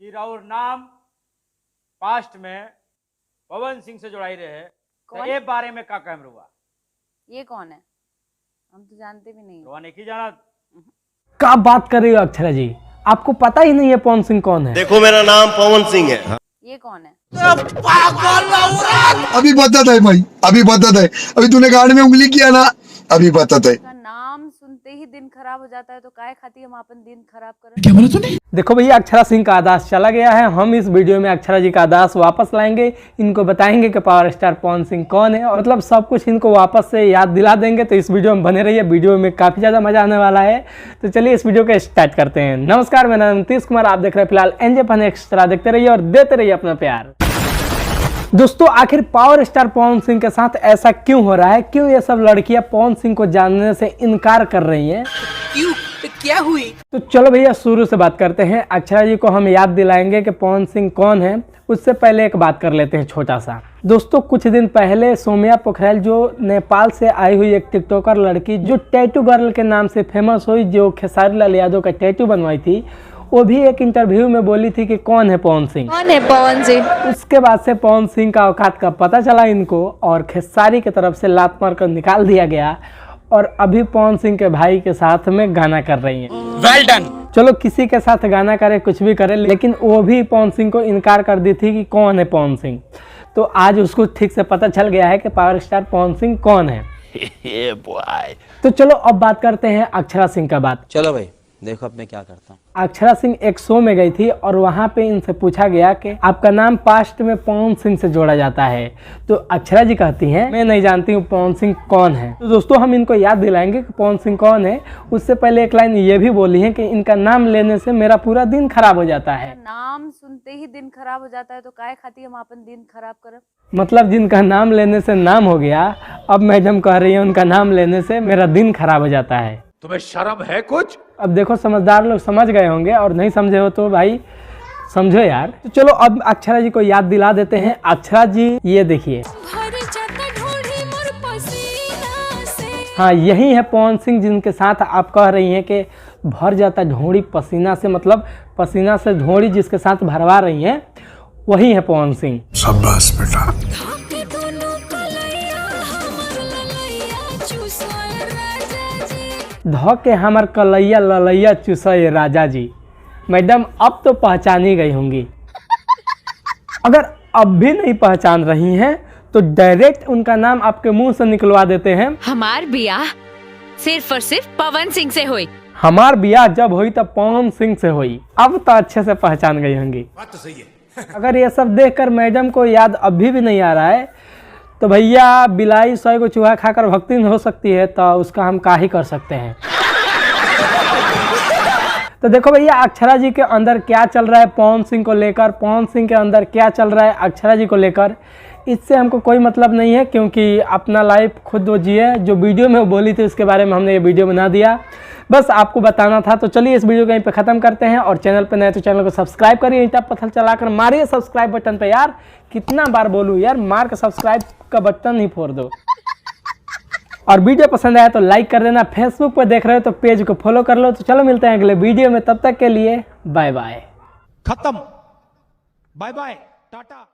कि राउर नाम पास्ट में पवन सिंह से जोड़ाई रहे तो ये बारे में का कैमरा हुआ? ये कौन है? हम तो जानते भी नहीं। रोआ नहीं जाना। क्या बात कर रही हो अक्षरा जी, आपको पता ही नहीं है पवन सिंह कौन है? देखो मेरा नाम पवन सिंह है। ये कौन है? अभी बता है भाई, अभी बता है। अभी तूने गाड़ी में उंगली किया ना, अभी बता है। नाम सुनते ही दिन खराब हो जाता है तो काय खाती हम अपन दिन खराब करें? क्या बोला तूने? देखो भैया, अक्षरा सिंह का आदास चला गया है। हम इस वीडियो में अक्षरा जी का आदास वापस लाएंगे, इनको बताएंगे कि पावर स्टार पवन सिंह कौन है और मतलब सब कुछ इनको वापस से याद दिला देंगे। तो इस वीडियो में बने रहिए, वीडियो में काफी ज्यादा मजा आने वाला है। तो चलिए इस वीडियो को स्टार्ट करते हैं। नमस्कार, मेरा नाम नीतीश कुमार, आप देख रहे हैं फिलहाल एनजे फन एक्स्ट्रा। देखते रहिए और देते रहिए अपना प्यार। दोस्तों, आखिर पावर स्टार पवन सिंह के साथ ऐसा क्यों हो रहा है? क्यों ये सब लड़कियां पवन सिंह को जानने से इनकार कर रही हैं? क्यों? क्या हुई? तो चलो भैया शुरू से बात करते हैं। अक्षरा जी को हम याद दिलाएंगे कि पवन सिंह कौन है। उससे पहले एक बात कर लेते हैं छोटा सा। दोस्तों, कुछ दिन पहले सोम्या पोखरेल, जो नेपाल से आई हुई एक टिकटॉकर लड़की, जो टैटू गर्ल के नाम से फेमस हुई, जो खेसारी लाल यादव का टैटू बनवाई थी, वो भी एक इंटरव्यू में बोली थी कि कौन है पवन सिंह। कौन है पवन सिंह? उसके बाद से पवन सिंह का औकात का पता चला इनको और खेसारी की तरफ से लात मार कर निकाल दिया गया और अभी पवन सिंह के भाई के साथ में गाना कर रही हैं। Well done. चलो, किसी के साथ गाना करे, कुछ भी करे, लेकिन वो भी पवन सिंह को इनकार कर दी थी कि कौन है पवन सिंह। तो आज उसको ठीक से पता चल गया है कि पावर स्टार पवन सिंह कौन है। तो चलो अब बात करते हैं अक्षरा सिंह का बात। चलो भाई, देखो अब मैं क्या करता हूँ। अक्षरा सिंह एक शो में गई थी और वहाँ पे इनसे पूछा गया कि आपका नाम पास्ट में पवन सिंह से जोड़ा जाता है। तो अक्षरा जी कहती हैं, मैं नहीं जानती हूँ पवन सिंह कौन है। तो दोस्तों, हम इनको याद दिलाएंगे कि पवन सिंह कौन है। उससे पहले एक लाइन ये भी बोली है कि इनका नाम लेने से मेरा पूरा दिन खराब हो जाता है। नाम सुनते ही दिन खराब हो जाता है तो काय खाती हम अपन दिन खराब करें? मतलब जिनका नाम लेने से नाम हो गया, अब मैडम कह रही है उनका नाम लेने से मेरा दिन खराब हो जाता है। तुम्हें शर्म है कुछ? अब देखो, समझदार लोग समझ गए होंगे और नहीं समझे हो तो भाई समझो यार। तो चलो अब अक्षरा जी को याद दिला देते हैं। अक्षरा जी, ये देखिए, हाँ यही है पवन सिंह जिनके साथ आप कह रही हैं कि भर जाता ढोड़ी पसीना से, मतलब पसीना से ढोड़ी जिसके साथ भरवा रही हैं, वही है पवन सिंह। शाबाश बेटा। धो के हमार कलैया ललैया चुसए राजा जी। मैडम अब तो पहचान ही गई होंगी। अगर अब भी नहीं पहचान रही हैं तो डायरेक्ट उनका नाम आपके मुंह से निकलवा देते हैं। हमार बियाह सिर्फ और सिर्फ पवन सिंह से हुई। हमार बियाह जब हुई तब पवन सिंह से हुई। अब तो अच्छे से पहचान गई होंगी। बात तो सही है। अगर ये सब देखकर मैडम को याद अभी भी नहीं आ रहा है तो भैया, बिलाई 100 को चूहा खाकर भक्ति हो सकती है, तो उसका हम क्या ही कर सकते हैं। तो देखो भैया, अक्षरा जी के अंदर क्या चल रहा है पवन सिंह को लेकर, पवन सिंह के अंदर क्या चल रहा है अक्षरा जी को लेकर, इससे हमको कोई मतलब नहीं है, क्योंकि अपना लाइफ खुद वो जिए। जो वीडियो में वो बोली थी उसके बारे में हमने ये वीडियो बना दिया, बस आपको बताना था। तो चलिए इस वीडियो को यहीं पे ख़त्म करते हैं और चैनल पे नए तो चैनल को सब्सक्राइब करिए, ईंटा पत्थर चलाकर मारिए सब्सक्राइब बटन पे। यार कितना बार बोलूँ यार, मार के सब्सक्राइब का बटन ही फोड़ दो। और वीडियो पसंद आया तो लाइक कर देना। फेसबुक पर देख रहे हो तो पेज को फॉलो कर लो। तो चलो मिलते हैं अगले वीडियो में, तब तक के लिए बाय बाय। खत्म। Bye bye, Tata.